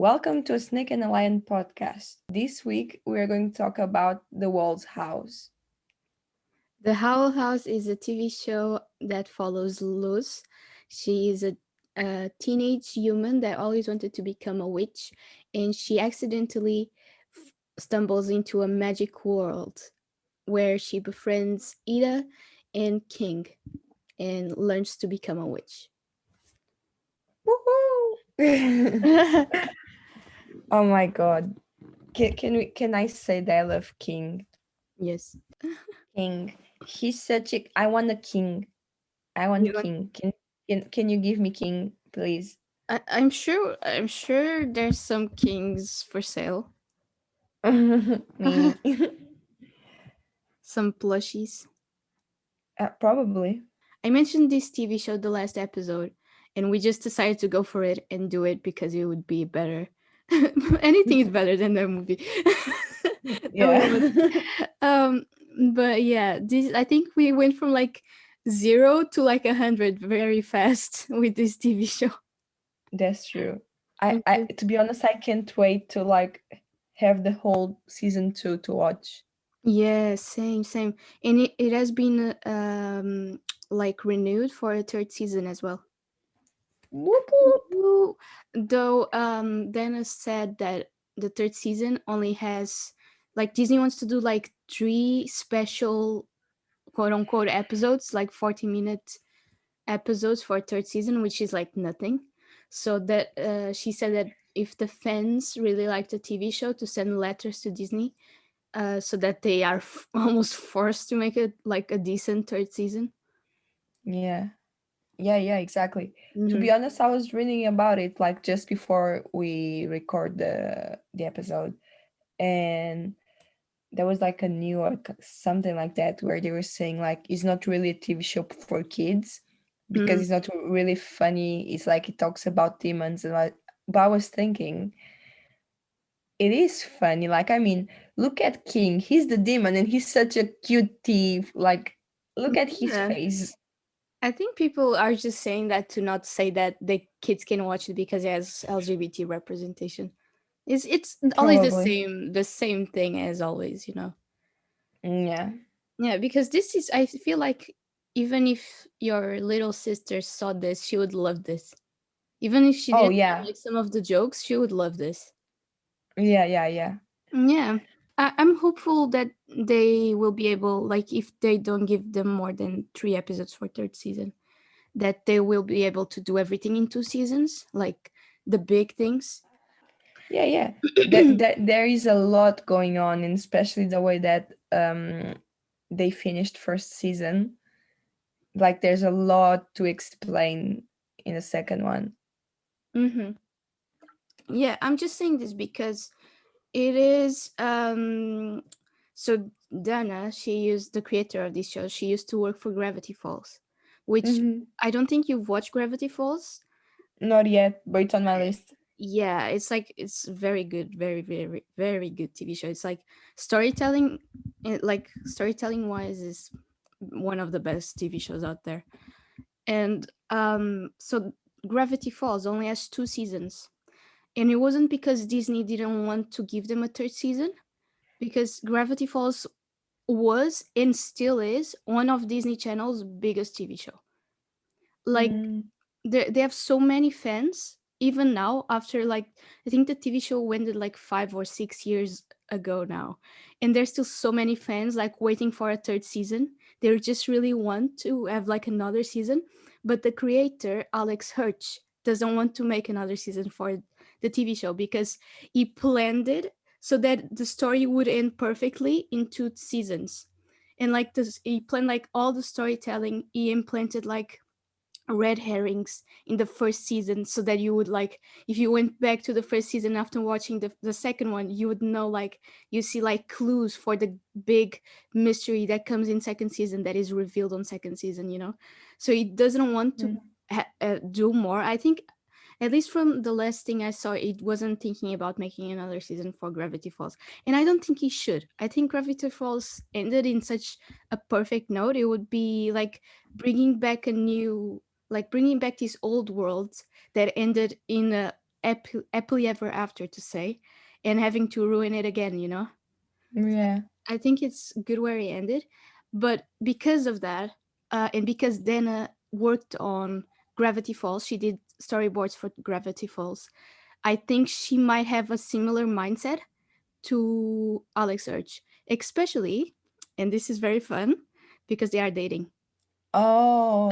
Welcome to a Snake and a Lion podcast. This week we are going to talk about The Walls House. The Howl House is a TV show that follows Luz. She is a teenage human that always wanted to become a witch, and she accidentally stumbles into a magic world where she befriends Ida and King and learns to become a witch. Woohoo! Oh my god. Can I say that I love King? Yes. King. He's such a I want a king. I want You want- King. Can you give me King, please? I'm sure there's some kings for sale. Me. Some plushies. Probably. I mentioned this TV show the last episode, and we just decided to go for it and do it because it would be better. Anything is better than that movie. No, it Yeah. was. Um, but yeah, this I think we went from like 0 to like 100 very fast with this TV show. That's true. I Okay. to be honest, I can't wait to have the whole season 2 to watch. Yeah, same. And it has been like renewed for a third season as well. Whoop whoop. Woo. Though Dennis said that the third season only has like Disney wants to do like three special quote unquote episodes, like 40-minute episodes for third season, which is like nothing. So that she said that if the fans really like the TV show, to send letters to Disney, so that they are almost forced to make it like a decent third season. Yeah. Yeah, exactly. To Hmm. be honest, I was reading about it like just before we record the episode, and there was like a new something like that where they were saying like it's not really a TV show for kids because Hmm. it's not really funny. It's like it talks about demons and like. But I was thinking it is funny. Like I mean, look at King. He's the demon and he's such a cute thief. Like look at his Yeah. face. I think people are just saying that to not say that the kids can watch it because it has LGBT representation. It's always Probably. the same thing as always, you know. Yeah. Yeah, because this is I feel like even if your little sister saw this, she would love this. Even if she Oh didn't get yeah. like some of the jokes, she would love this. Yeah. Yeah. I'm hopeful that they will be able, like, if they don't give them more than 3 episodes for third season, that they will be able to do everything in 2 seasons, like the big things. Yeah. That there is a lot going on, and especially the way that they finished first season. Like there's a lot to explain in the second one. Hmm. Yeah, I'm just saying this because it is so Dana, she used the creator of this show, she used to work for Gravity Falls, which Hmm. I don't think you've watched Gravity Falls. Not yet, but it's on my list. Yeah, it's very good, very good TV show. It's like storytelling, like storytelling wise is one of the best TV shows out there. And so Gravity Falls only has 2 seasons, and it wasn't because Disney didn't want to give them a third season, because Gravity Falls was and still is one of Disney Channel's biggest TV show. Like Mm. they have so many fans even now, after like I think the TV show ended like 5 or 6 years ago now, and there's still so many fans like waiting for a third season. They just really want to have like another season, but the creator Alex Hirsch doesn't want to make another season for the TV show because he planned it so that the story would end perfectly in 2 seasons. And like this, he planned like all the storytelling. He implanted like red herrings in the first season so that you would like, if you went back to the first season after watching the second one, you would know, like, you see like clues for the big mystery that comes in second season that is revealed on second season, you know. So he doesn't want to Mm. do more, I think. At least from the last thing I saw, it wasn't thinking about making another season for Gravity Falls. And I don't think he should. I think Gravity Falls ended in such a perfect note. It would be like bringing back a new, like bringing back these old worlds that ended in a happily ever after to say, and having to ruin it again, you know. Yeah. I think it's good where he ended, but because of that, and because Dana worked on Gravity Falls, she did storyboards for Gravity Falls. I think she might have a similar mindset to Alex Urch, especially, and this is very fun because they are dating. Oh,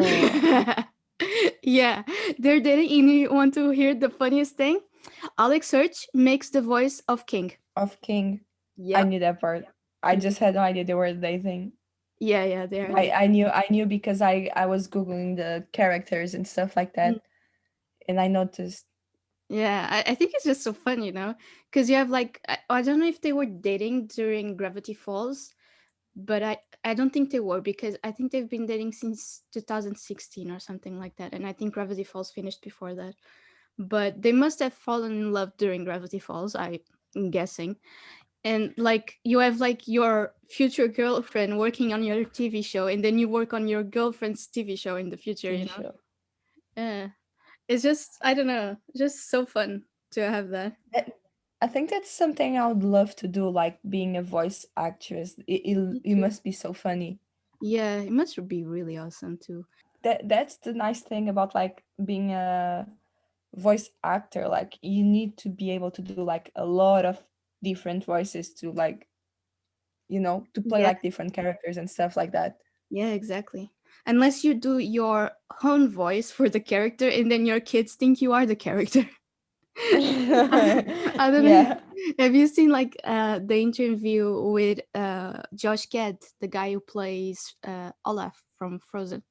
Yeah, they're dating. And you want to hear the funniest thing? Alex Urch makes the voice of King. of King. I Yep. knew that part. I just had no idea they were dating. Yeah, yeah, they are I, dating. I knew I knew because I was Googling the characters and stuff like that, and I noticed. Yeah, I think it's just so fun, you know, because you have like I don't know if they were dating during Gravity Falls, but I don't think they were because I think they've been dating since 2016 or something like that, and I think Gravity Falls finished before that. But they must have fallen in love during Gravity Falls, I'm guessing. And like you have like your future girlfriend working on your TV show, and then you work on your girlfriend's TV show in the future, you TV know. show. Yeah, it's just I don't know, just so fun to have that. That, I think that's something I would love to do, like being a voice actress. Me It too. must be so funny. Yeah, it must be really awesome too. That's the nice thing about like being a voice actor. Like you need to be able to do like a lot of different voices to like, to play Yeah, like different characters and stuff like that. yeah, exactly. Unless you do your own voice for the character, and then your kids think you are the character. I don't know. Yeah. Have you seen like the interview with Josh Gad, the guy who plays Olaf from Frozen?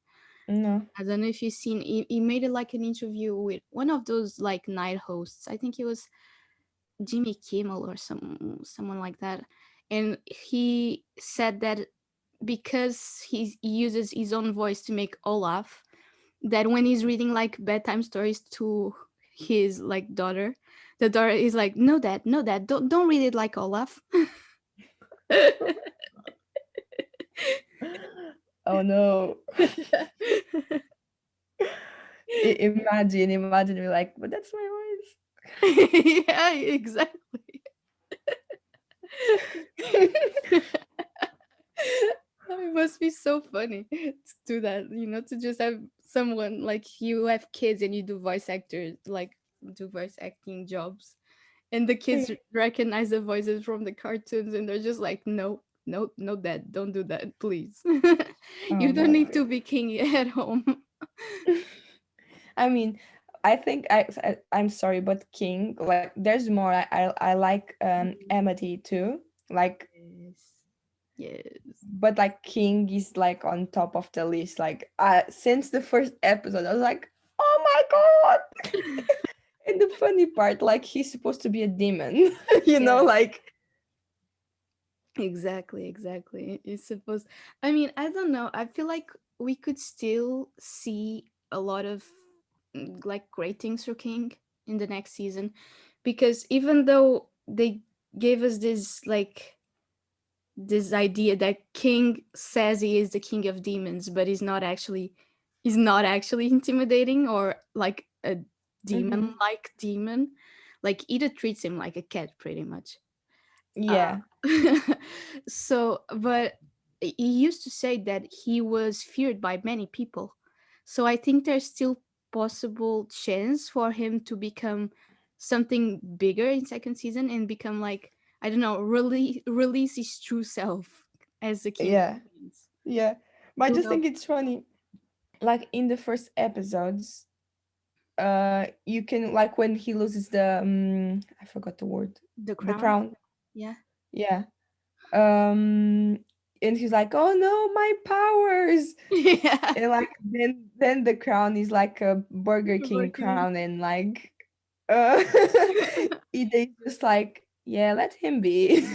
No. I don't know if you've seen. He made it like an interview with one of those like night hosts. I think it was Jimmy Kimmel or someone like that, and he said that because he uses his own voice to make Olaf, that when he's reading like bedtime stories to his like daughter, the daughter is like, "No, dad, no, dad, don't read it like Olaf." Oh no. Imagine you're like, but that's my Yeah, exactly. voice. It must be so funny to do that, you know, to just have someone like you have kids and you do voice actors, like do voice acting jobs, and the kids recognize the voices from the cartoons and they're just like, no, no, no, dad, don't do that, please. Oh You don't my need to be king at home. god. I mean, I think I'm sorry, but King, like there's more. I like Amity too. Like, Yes. Yes. but like King is like on top of the list. Like since the first episode, I was like, oh my god. And the funny part, like he's supposed to be a demon, Yeah. like Exactly, exactly. It's supposed, I mean, I don't know. I feel like we could still see a lot of like great things for King in the next season, because even though they gave us this idea that King says he is the king of demons, but he's not actually intimidating or like a demon hmm like demon. Like Ida treats him like a cat pretty much. Uh, yeah, so, but he used to say that he was feared by many people. So I think there's still possible chance for him to become something bigger in second season and become like, I don't know, release his true self as the king of yeah, demons. yeah. But I Who just knows? think it's funny. Like in the first episodes, you can like when he loses the I forgot the word, The the crown? crown. Yeah. Yeah. Um, and he's like, "Oh no, my powers!" Yeah. And like then the crown is like a Burger King Working. crown, and like, uh, Ide is just like, "Yeah, let him be."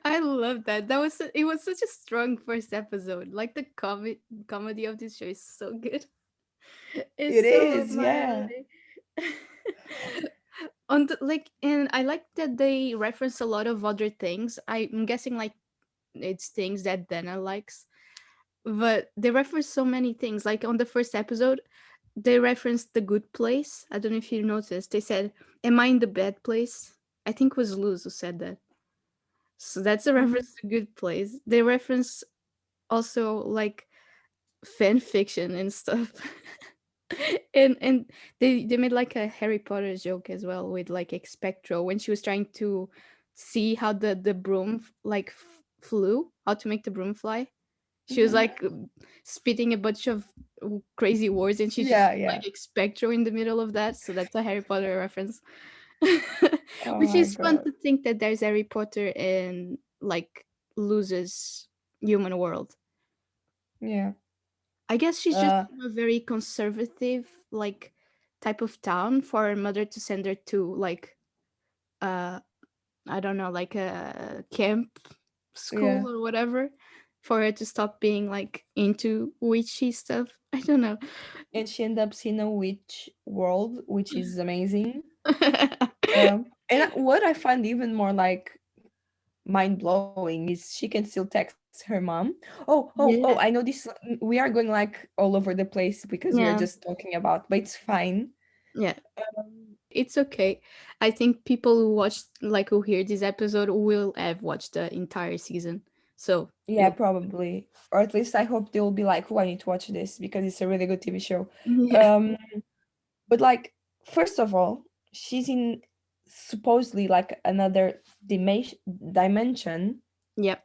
I love that. That was it was such a strong first episode. Like the comedy of this show is so good. It's It so up is, my yeah, alley. On the, like, and I like that they reference a lot of other things. I'm guessing like it's things that Dana likes, but they reference so many things. Like on the first episode, they referenced The Good Place. I don't know if you noticed. They said, "Am I in the bad place?" I think it was Luz who said that. So that's a Mhm. reference to Good Place. They reference also like fan fiction and stuff. And they made like a Harry Potter joke as well with like Expectro when she was trying to see how the broom like flew, how to make the broom fly. She was Mhm. like spitting a bunch of crazy words, and she just Yeah, put, yeah. like Expectro in the middle of that. So that's a Harry Potter reference. Oh Which my is fun god. to think that there's Harry Potter and like loses human world. Yeah. I guess she's just Uh, from a very conservative like type of town for her mother to send her to like uh I don't know, like a camp yeah. school or whatever, for her to stop being like into witchy stuff. I don't know. And she ended up seeing a witch world, which is amazing. What I find even more like mind blowing is she can still text her mom. Oh, I Yeah, know this. We are going like all over the place because we are yeah, just talking about, but it's fine. yeah. It's okay. I think people who watched like who hear this episode will have watched the entire season. So Yeah, it'll probably. Or at least I hope they'll be like, oh, I need to watch this because it's a really good TV show. yeah. Um, but like, first of all, she's in supposedly like another dimension, Yep.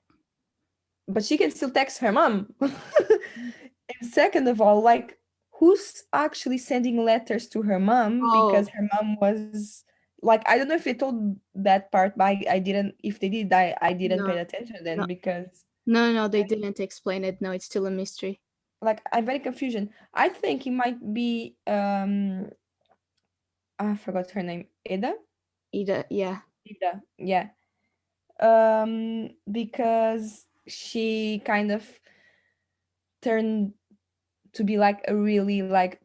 but she can still text her mom. And second of all, like, who's actually sending letters to her mom because Oh, her mom was like, I don't know if they told that part, but I didn't. If they did, I didn't pay no. attention then No. because No, no, they didn't explain it. No, it's still a mystery. like I'm very confusion. I think it might be I forgot her name. Ida? Ida, yeah. Ida. Yeah. Because she kind of turned to be like a really like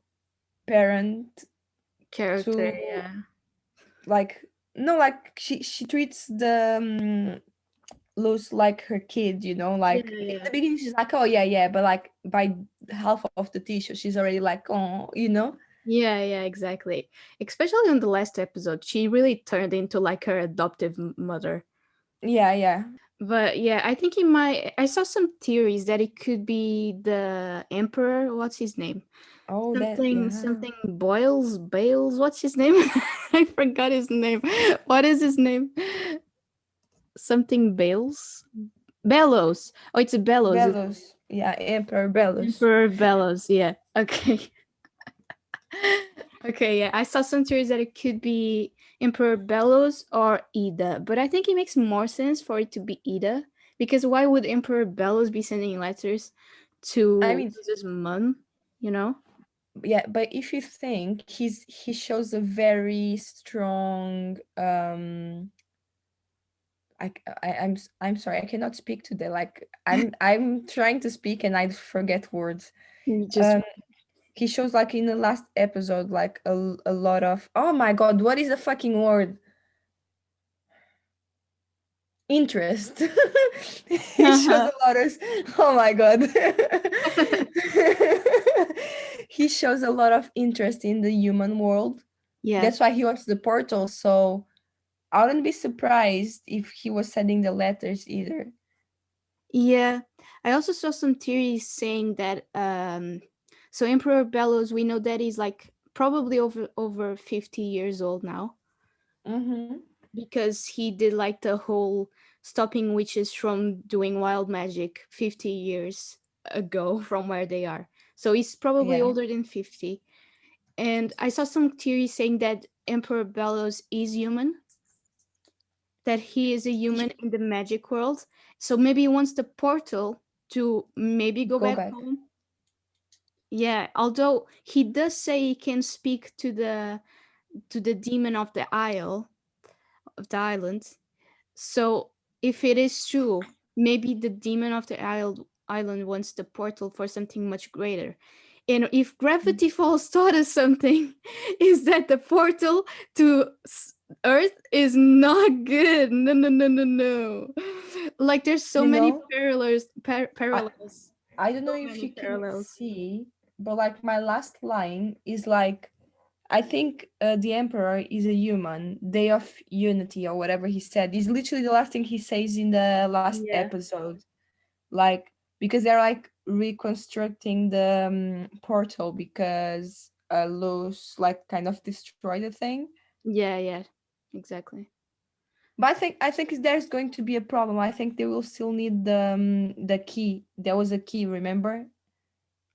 parent Character, to yeah. like no like she treats the Luz like her kid, you know, Yeah, like in the yeah. beginning she's like, oh yeah, yeah, but like by half of the tissue she's already like, oh, you know. Yeah, yeah, exactly. Especially on the last episode, she really turned into like her adoptive mother. Yeah, yeah. But yeah, I think it might. I saw some theories that it could be the emperor. What's his name? Oh, that, Something, yeah. something Boyles, Bales. What's his name? I forgot his name. What is his name? Something Bales, Bellows. Oh, it's a Bellows. Bellows. Yeah, Emperor Bellows. Emperor Bellows. Yeah. Okay. Okay. Yeah, I saw some theories that it could be Emperor Bellows or Ida, but I think it makes more sense for it to be Ida, because why would Emperor Bellows be sending letters I to mean, his mom? You know? yeah, but if you think he shows a very strong I'm sorry, I cannot speak today. Like I'm trying to speak and I forget words. You just Um he shows like in the last episode like a lot of, oh my god, what is the fucking word? Interest. He shows a lot of, oh my god. He shows a lot of interest in the human world. yeah. That's why he wants the portal. So I wouldn't be surprised if he was sending the letters either. Yeah, I also saw some theories saying that so Emperor Bellows, we know that he's like probably over 50 years old now, Mm-hmm. because he did like the whole stopping witches from doing wild magic 50 years ago from where they are. So he's probably Yeah. older than 50. And I saw some theories saying that Emperor Bellows is human, that he is a human in the magic world. So maybe he wants the portal to maybe go Go back back. home. Yeah, although he does say he can speak to the demon of the island. So if it is true, maybe the demon of the island wants the portal for something much greater. And if Gravity Falls taught us something, is that the portal to Earth is not good. No, no, no, no, no. Like there's so You many know, parallels, I parallels, I don't know so if many you can parallels. see. but like my last line is like, I think the emperor is a human. Day of unity or whatever he said is literally the last thing he says in the last Yeah. episode. Like because they're like reconstructing the portal because Luz like kind of destroyed the thing. Yeah, yeah. Exactly. But I think there's going to be a problem. I think they will still need the key. There was a key, remember?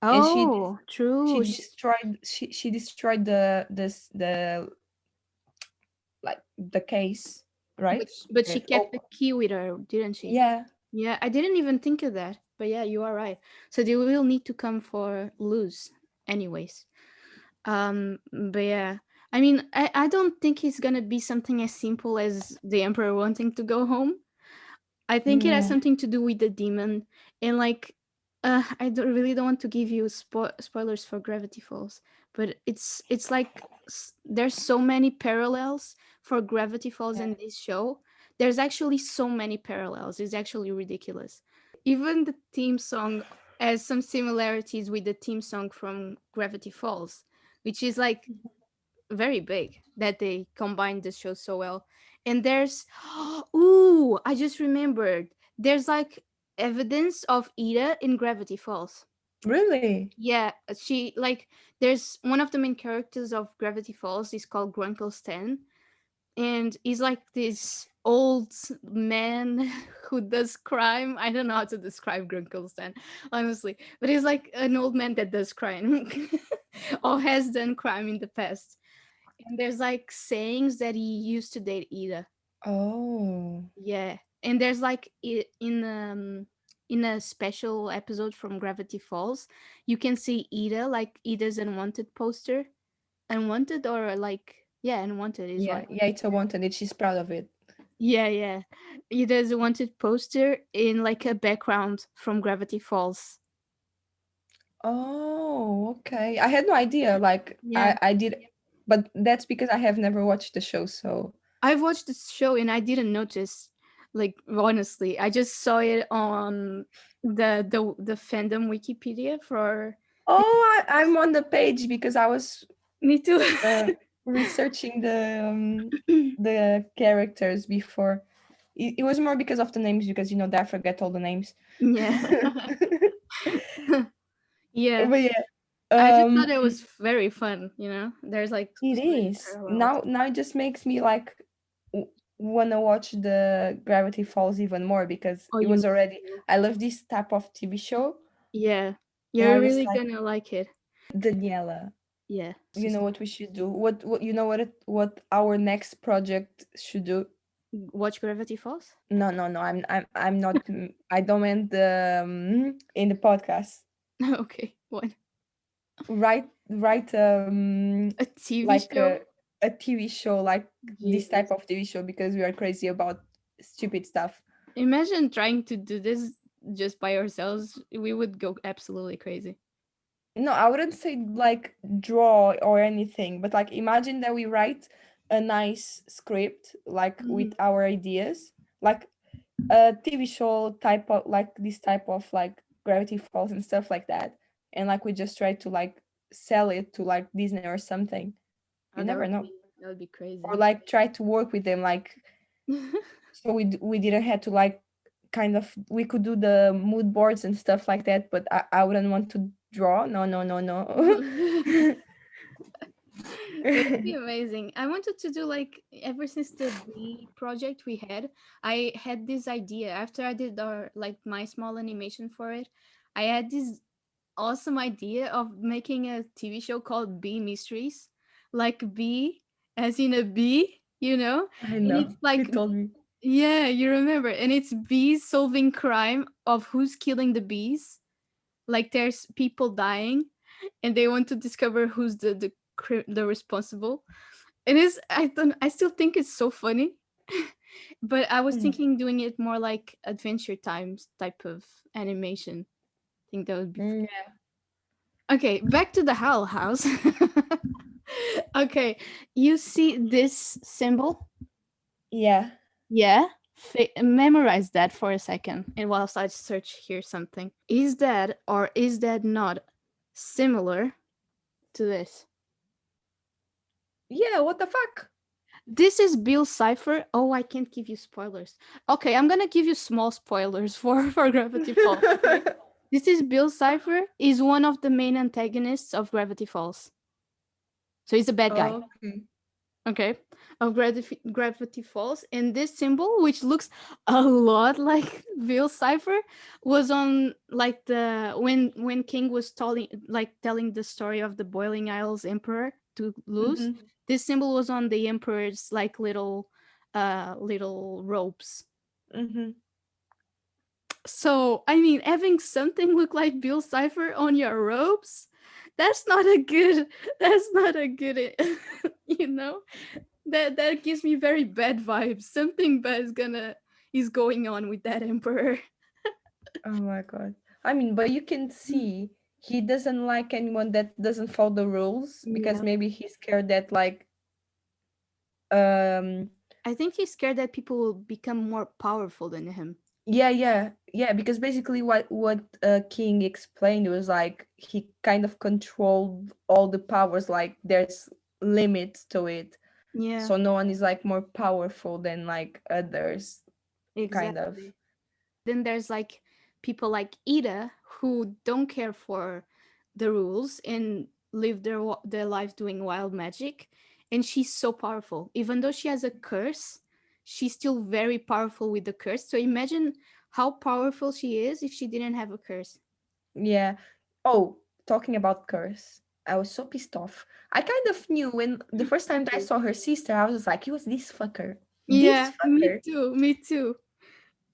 And Oh, she true. destroyed she destroyed the like the case, right? But she With kept the key with her, didn't she? yeah. Yeah, I didn't even think of that. But yeah, you are right. So they will need to come for Luz anyways. But yeah. I mean, I don't think it's gonna be something as simple as the Emperor wanting to go home. I think it has No. something to do with the demon, and like, I really don't want to give you spoilers for Gravity Falls, but it's like there's so many parallels for Gravity Falls in this show. There's actually so many parallels. It's actually ridiculous. Even the theme song has some similarities with the theme song from Gravity Falls, which is like very big that they combined the show so well. And there's ooh, I just remembered. There's like evidence of Ida in Gravity Falls. Really? Yeah, she like there's one of the main characters of Gravity Falls is called Grunkle Stan, and he's like this old man who does crime. I don't know how to describe Grunkle Stan, honestly, but he's like an old man that does crime or has done crime in the past. And there's like sayings that he used to date Ida. Oh. Yeah. And there's like in a special episode from Gravity Falls, you can see Ida, like Ida's unwanted poster. Unwanted or like yeah, unwanted is Yeah, what. yeah, it's a wanted it. She's proud of it. Yeah, yeah. Ida's wanted poster in like a background from Gravity Falls. Oh, okay. I had no idea. Like Yeah. I did, but that's because I have never watched the show, so I've watched this show and I didn't notice. Like honestly, I just saw it on the fandom Wikipedia for. I'm on the page because I was Me too. uh, researching the characters before. It was more because of the names because that I forget all the names. Yeah. Yeah. But yeah, I just um, thought it was very fun, you know? There's like it so many is parallels. now. It just makes me like wanna watch the Gravity Falls even more because Oh, it you was need already. to. I love this type of TV show, Yeah. and You're I was really like, gonna like it. Daniela, Yeah. So, you know what we should do? What you know what our next project should do? watch Gravity Falls? No, no, no. I'm not. I don't mean the in the podcast. Okay. What? Write A TV like show? a TV show like this type Jesus. of TV show because we are crazy about stupid stuff. Imagine trying to do this just by ourselves. We would go absolutely crazy. No, I wouldn't say like draw or anything, but like imagine that we write a nice script like with Mhm. our ideas, like a TV show type of like this type of like Gravity Falls and stuff like that, and like we just try to like sell it to like Disney or something. You Oh, never know, that would be or crazy. like try to work with them, like so we didn't have to like kind of we could do the mood boards and stuff like that, but I wouldn't want to draw. No, no, no, no. It would be amazing. I wanted to do like ever since the B project we had, I had this idea after I did our like my small animation for it. I had this awesome idea of making a TV show called Bee Mysteries, like bee as in a bee, you know? I And it's know. You like told me. yeah, you remember. And it's bees solving crime of who's killing the bees. Like there's people dying and they want to discover who's the responsible. It is I still think it's so funny. But I was Mm. thinking doing it more like Adventure Times type of animation. I think that would be Mm, okay. Back to the Howl House. Okay, you see this symbol? yeah. Yeah. Memorize that for a second, and whilst I search here something, is that or is that not similar to this. Yeah, what the fuck? This is Bill Cipher. Oh, I can't give you spoilers. Okay, I'm gonna give you small spoilers for for Gravity Falls. Okay, this is Bill Cipher. Is one of the main antagonists of Gravity Falls. So he's a bad guy. Okay. Okay, of Gravity Falls, and this symbol, which looks a lot like Bill Cipher, was on like the when King was telling the story of the Boiling Isles Emperor to lose. Mm-hmm. This symbol was on the Emperor's like little ropes. Mm-hmm. So I mean, having something look like Bill Cipher on your ropes, that's not a good. That's not a good. You know, that gives me very bad vibes. Something bad is going on with that emperor. Oh my God. I mean, but you can see he doesn't like anyone that doesn't follow the rules because Yeah. maybe he's scared that like um I think he's scared that people will become more powerful than him. yeah, because basically what King explained was like he kind of controlled all the powers, like there's limits to it. Yeah, So no one is like more powerful than like others, kind of. exactly. Then there's like people like Ida who don't care for the rules and live their life doing wild magic, and she's so powerful. Even though she has a curse, she's still very powerful with the curse. So imagine how powerful she is if she didn't have a curse. Yeah. Oh, talking about curse. I was so pissed off. I kind of knew when the first Me time that I too. saw her sister, I was like, it was this fucker. This Yeah, me fucker. too. Me too.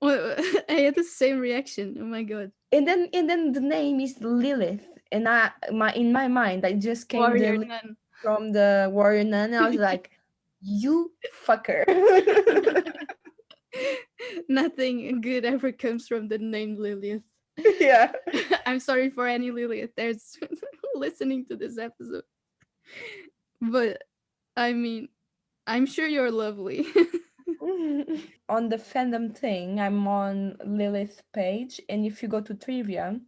Well, I had the same reaction. Oh my god. And then the name is Lilith. And in my mind I just came the Warrior Lilith nun. from the warrior nun. And I was like, you fucker. Nothing good ever comes from the name Lilith. Yeah. I'm sorry for any Lilith there's listening to this episode. But I mean, I'm sure you're lovely. On the fandom thing, I'm on Lilith's page, and if you go to trivia,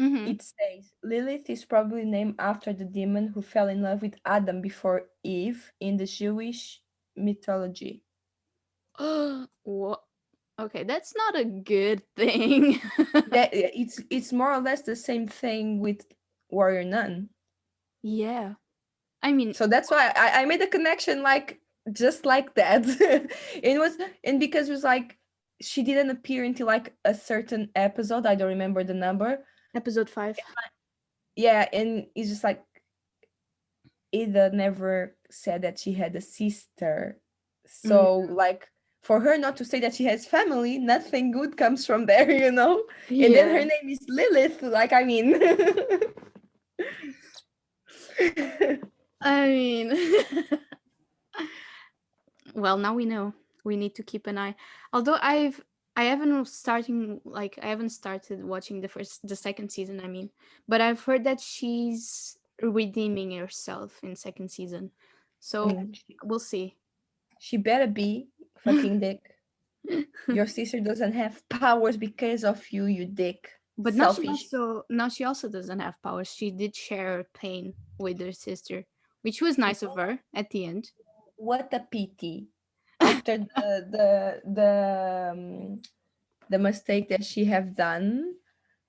Hmm. it says Lilith is probably named after the demon who fell in love with Adam before Eve in the Jewish mythology. What? Okay, that's not a good thing. It's more or less the same thing with Warrior Nun. Yeah. I mean, So that's why I made a connection like just like that. It was and because it was like she didn't appear until like a certain episode. I don't remember the number. episode 5. Yeah, and it's just like Ada never said that she had a sister. Mm, So, like, for her not to say that she has family, nothing good comes from there, you know? And then her yeah. name is Lilith. Like, I mean, I mean, well, now we know. We need to keep an eye. Although I haven't started watching the second season, I mean, but I've heard that she's redeeming herself in second season. I So mean, we'll see. she better be fucking dick. Your sister doesn't have powers because of you, you dick. But Selfish. now she also doesn't have powers. She did share pain with her sister, which was nice of her at the end. What a pity. After the mistake that she have done,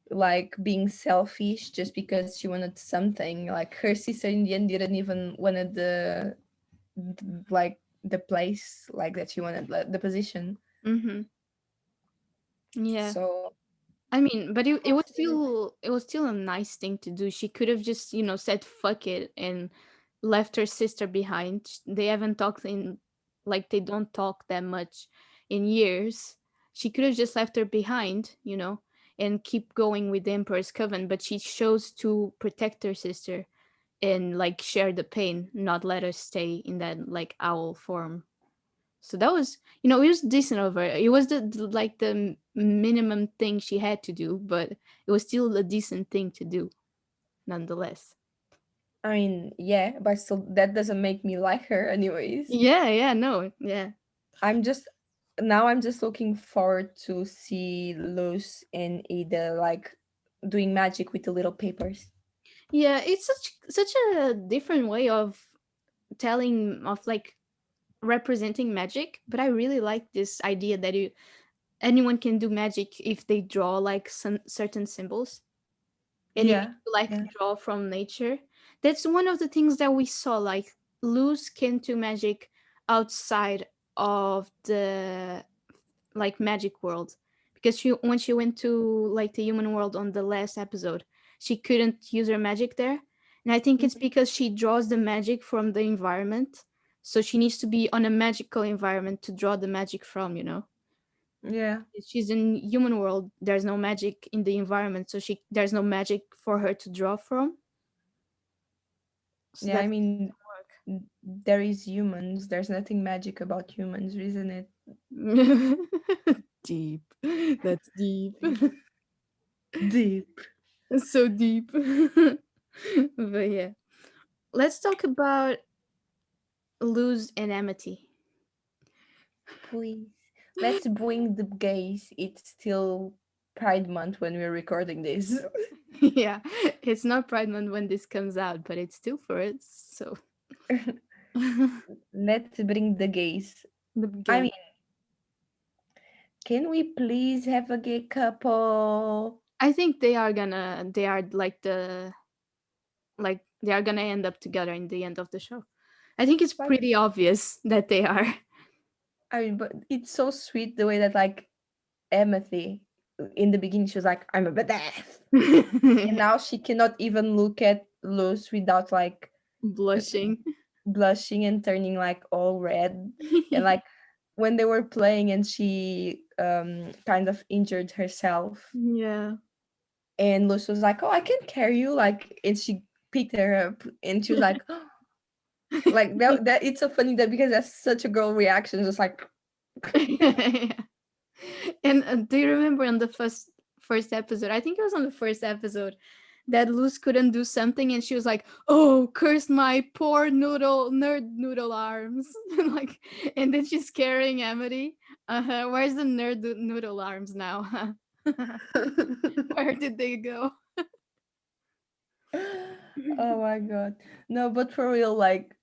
like being selfish just because she wanted something. Like her sister in the end didn't even wanted like the place like that she wanted, like, the position. Mm-hmm. Yeah. So I mean, but it was still a nice thing to do. She could have just, said fuck it and left her sister behind. They haven't talked in like they don't talk that much in years. She could have just left her behind, and keep going with the Emperor's Coven, but she chose to protect her sister and like share the pain, not let her stay in that like owl form. So that was, it was decent of her. It was the minimum thing she had to do, but it was still a decent thing to do, nonetheless. I mean, yeah, but still that doesn't make me like her anyways. Yeah, yeah, no, yeah. I'm just Now I'm just looking forward to see Luz and Ida like doing magic with the little papers. Yeah, it's such a different way of telling, of like representing magic, but I really like this idea that anyone can do magic if they draw like some certain symbols, and you need Yeah, to like yeah. draw from nature. That's one of the things that we saw, like Luz came to magic outside of the like magic world, because she, when she went to like the human world on the last episode, she couldn't use her magic there, and I think it's Mhm. because she draws the magic from the environment, so she needs to be on a magical environment to draw the magic from, you know. Yeah, She's in human world, there's no magic in the environment, so she, there's no magic for her to draw from, so yeah. I that mean, there is humans. There's nothing magic about humans, isn't it? deep. That's deep. Deep, It's so deep. But yeah, let's talk about Luz and Amity. please. Let's bring the gays. It's still Pride Month when we're recording this. Yeah, it's not Pride Month when this comes out, but it's still for it. So the Let's bring the gays. I gay. mean, can we please have a gay couple? I think they are gonna. They are like the, like they are gonna end up together in the end of the show. I think it's Like, pretty obvious that they are. I mean, but it's so sweet the way that like Amity in the beginning she was like, "I'm a badass," and now she cannot even look at Luz without like Blushing. blushing and turning like all red, and like when they were playing and she kind of injured herself, Yeah. and Luz was like, "Oh, I can carry you," like, and she picked her up, and she was like, like that. It's so funny that because that's such a girl reaction, just like, And do you remember on the first episode? I think it was on the first episode that Luz couldn't do something, and she was like, "Oh, curse my poor nerd noodle arms!" Like, and then she's carrying Amity. Where's the noodle arms now? Where did they go? oh my god, no, but for real, like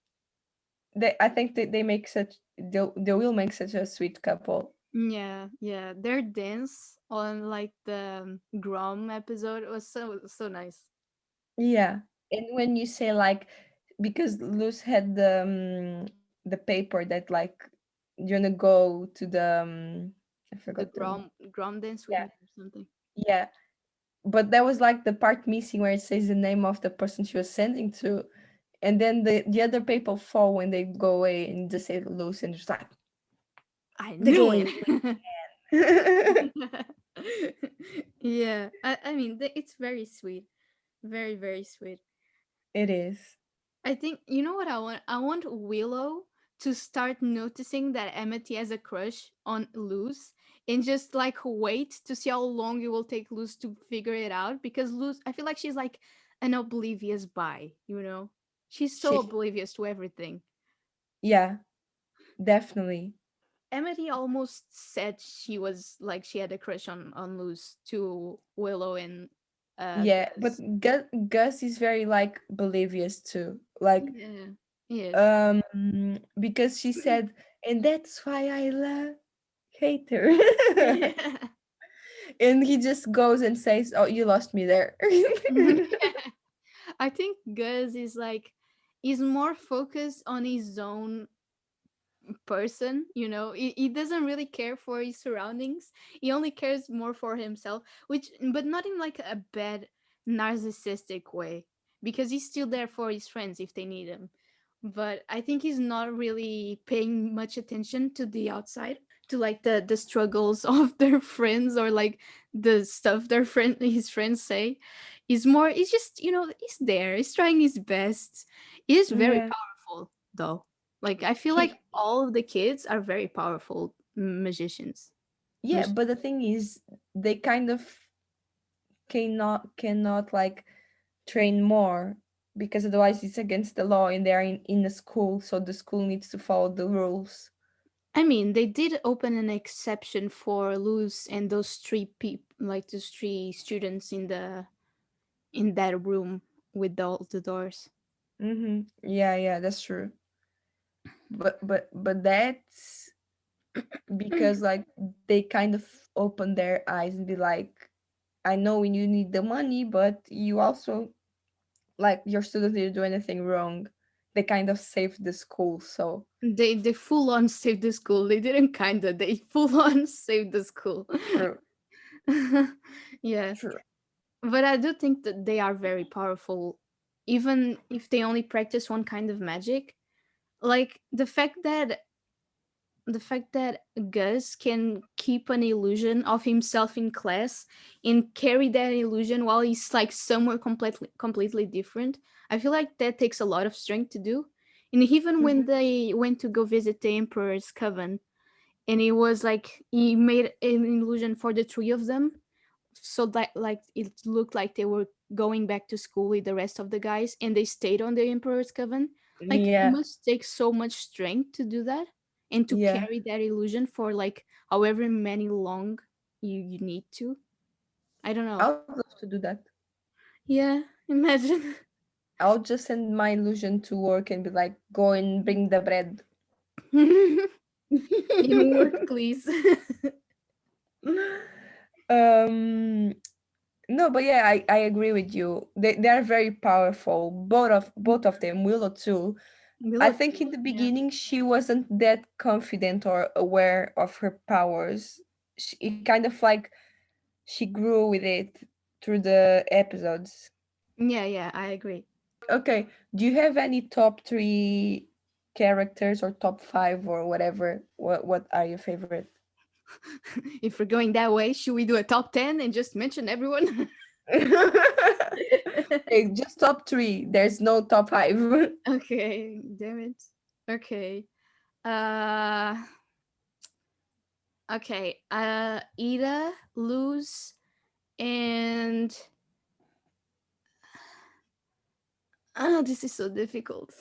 I think they make such they will make such a sweet couple. Yeah, yeah. Their dance on like the Grom episode was so nice. Yeah, and when you say like, because Luz had the paper that like you're gonna go to the I The forgot the Grom dance with yeah me or something. yeah, but that was like the part missing where it says the name of the person she was sending to, and then the other people fall when they go away and just say Luz and just like I the knew gays. it. Yeah, I mean, it's very sweet, very very sweet. It is. I think, you know what I want. I want Willow to start noticing that Amity has a crush on Luz, and just like wait to see how long it will take Luz to figure it out. Because Luz, I feel like she's like an oblivious bi. You know, she's so She oblivious to everything. yeah, definitely. Emily almost said she was like she had a crush on Luz to Willow and Yeah, but Gus. Gus is very like oblivious too. Like Yeah, yes. um because she said, and that's why I love hate her. Yeah. And he just goes and says, "Oh, you lost me there." I think Gus is like, is more focused on his own person, you know. He doesn't really care for his surroundings. He only cares more for himself, which, but not in like a bad narcissistic way, because he's still there for his friends if they need him. But I think he's not really paying much attention to the outside, to like the struggles of their friends, or like the stuff his friends say. He's more, he's just, you know, he's there, he's trying his best. He's very Yeah. powerful though. Like I feel like He all of the kids are very powerful magicians. yeah, but the thing is they kind of cannot like train more because otherwise it's against the law and they're in a school, so the school needs to follow the rules. I mean, they did open an exception for Luz and those three people, like those three students in the in that room. with all the doors. Mm-hmm. Yeah, yeah, that's true. But that's because like they kind of open their eyes and be like, I know you need the money, but you also like your students didn't do anything wrong. They kind of saved the school, so They full on saved the school. They didn't kinda. They full on saved the school. true, Yeah, true. but I do think that they are very powerful, even if they only practice one kind of magic. Like the fact that Gus can keep an illusion of himself in class and carry that illusion while he's like somewhere completely different. I feel like that takes a lot of strength to do. And even when Hmm. they went to go visit the Emperor's Coven, and it was like he made an illusion for the three of them, so that like it looked like they were going back to school with the rest of the guys, and they stayed on the Emperor's Coven. Like it Yeah, must take so much strength to do that and to yeah. carry that illusion for like however many long you need to. I don't know. I would love to do that. Yeah, imagine. I'll just send my illusion to work and be like, go and bring the bread. In work, please. um no, but yeah, I agree with you. They are very powerful. Both of them, Willow too. I Willow think in too. the Yeah. beginning she wasn't that confident or aware of her powers. It kind of like she grew with it through the episodes. Yeah, yeah, I agree. Okay, do you have any top three characters or top five or whatever? What are your favorite? If we're going that way, should we do a top 10 and just mention everyone? Okay, just top three. There's no top five. Okay, damn it. Okay. Uh okay. Ida, Luz, and this is so difficult.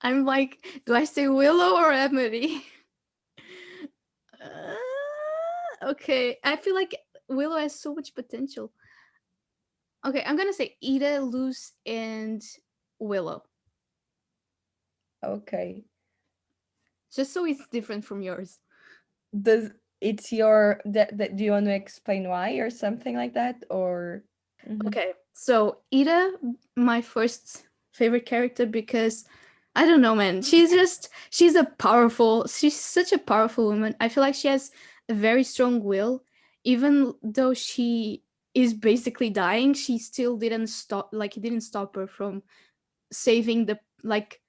I'm like, do I say Willow or Emily? Okay, I feel like Willow has so much potential. Okay, I'm gonna say Ida, Luz, and Willow, Okay. just so it's different from yours. Does it's your that do you want to explain why or something like that or Mhm. Okay, so Ida, my first favorite character because I don't know, man. She's such a powerful woman. I feel like she has a very strong will, even though she is basically dying. She still didn't stop. Like it didn't stop her from saving the like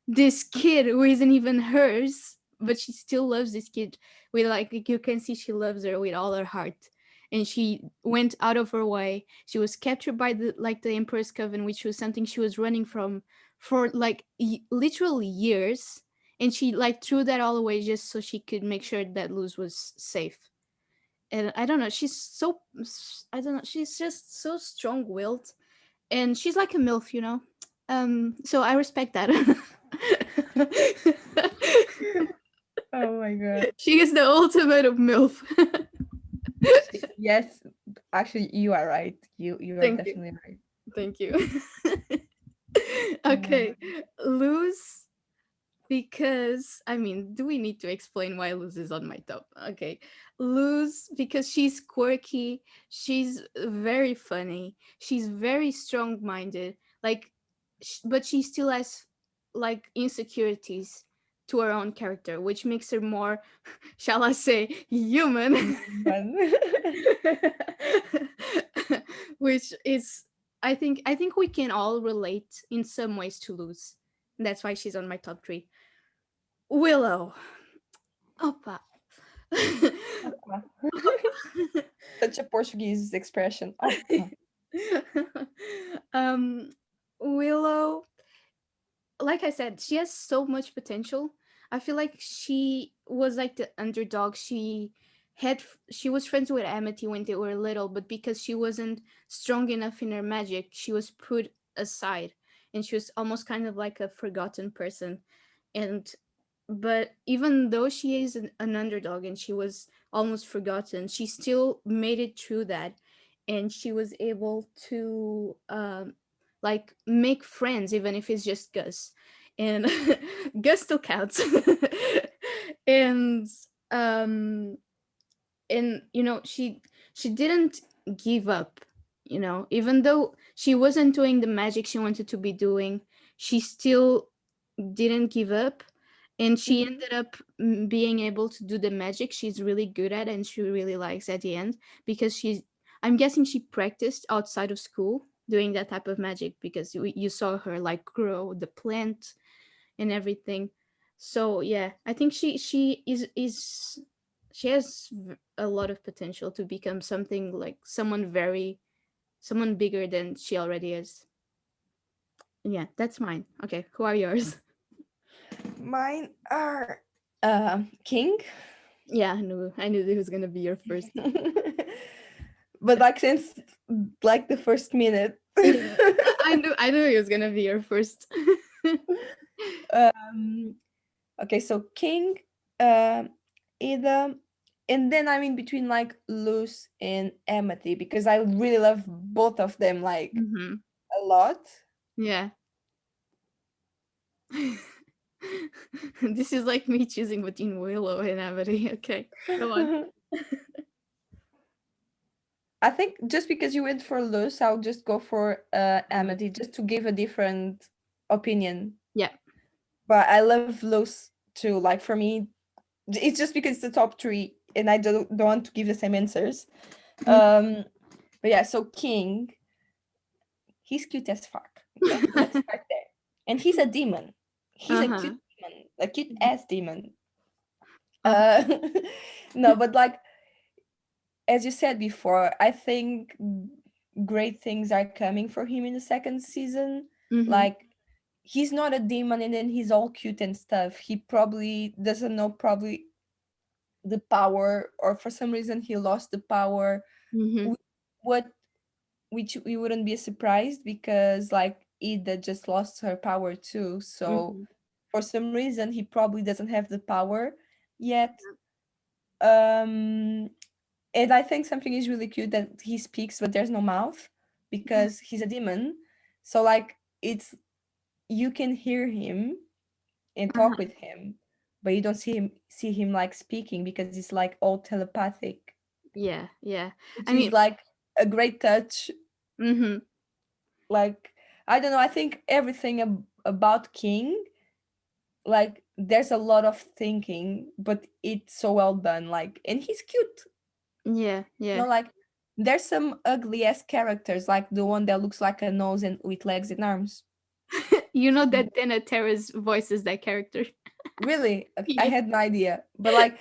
this kid who isn't even hers, but she still loves this kid with like you can see she loves her with all her heart. And she went out of her way. She was captured by the Emperor's Coven, which was something she was running from for like literally years. And she like threw that all away just so she could make sure that Luz was safe. And I don't know, I don't know, she's just so strong-willed, and she's like a MILF, you know. So I respect that. Oh my god. She is the ultimate of MILF. Yes, actually you are right. You are Thank you. definitely right. Thank you. Yeah. Okay. Luz, because I mean, do we need to explain why Luz is on my top? Okay. Luz, because she's quirky, she's very funny, she's very strong minded, like, but she still has like insecurities to her own character, which makes her more, shall I say, human. Human. Which is, I think we can all relate in some ways to Luz. That's why she's on my top three. Willow. Opa. Opa. Such a Portuguese expression. Opa. um, Willow, like I said, she has so much potential. I feel like she was like the underdog. She was friends with Amity when they were little, but because she wasn't strong enough in her magic, she was put aside, and she was almost kind of like a forgotten person. And but even though she is an underdog and she was almost forgotten, she still made it through that, and she was able to like make friends, even if it's just Gus, and Gus still counts. and um and she didn't give up, even though she wasn't doing the magic she wanted to be doing. She still didn't give up, and she Mhm. ended up being able to do the magic she's really good at and she really likes at the end, because I'm guessing she practiced outside of school doing that type of magic, because you saw her like grow the plant and everything. So yeah, I think she she has a lot of potential to become something like someone bigger than she already is. And yeah, that's mine. Okay, who are yours? Mine are King. Yeah, I knew it was gonna be your first. But like since like the first minute. Yeah, I knew it was gonna be your first. um okay, so King, um either, and then I'm in between like Luz and Amity because I really love both of them like Hmm. a lot. Yeah. This is like me choosing between Willow and Amity. Okay, go on. I think just because you went for Luz, I'll just go for Amity. Amity just to give a different opinion. Yeah. But I love Luz too. Like for me, it's just because it's the top three, and I don't want to give the same answers. Mm. Um, but yeah, so King, he's cute as fuck. Okay, let's start there. And he's a demon. He's a Uh-huh. cute demon, a cute ass demon. Uh-huh. Uh, no, but like as you said before, I think great things are coming for him in the second season. Mm-hmm. Like he's not a demon, and then he's all cute and stuff. He probably doesn't know probably the power, or for some reason he lost the power. Mm-hmm. Wh- What which we wouldn't be surprised because like Ida just lost her power too. So Mm-hmm. for some reason he probably doesn't have the power yet. Um and I think something is really cute that he speaks but there's no mouth because he's a demon. So like it's you can hear him and talk Uh-huh. with him, but you don't see him like speaking because it's like all telepathic, Yeah, yeah. which I is mean, like a great touch. mm-hmm. Like I don't know, I think everything about King, like there's a lot of thinking but it's so well done, like, and he's cute. Yeah, yeah. Like there's some ugly ass characters like the one that looks like a nose and with legs and arms. You know that Dana Terrace voices that character. Really? Okay, I Yeah. had no idea, but like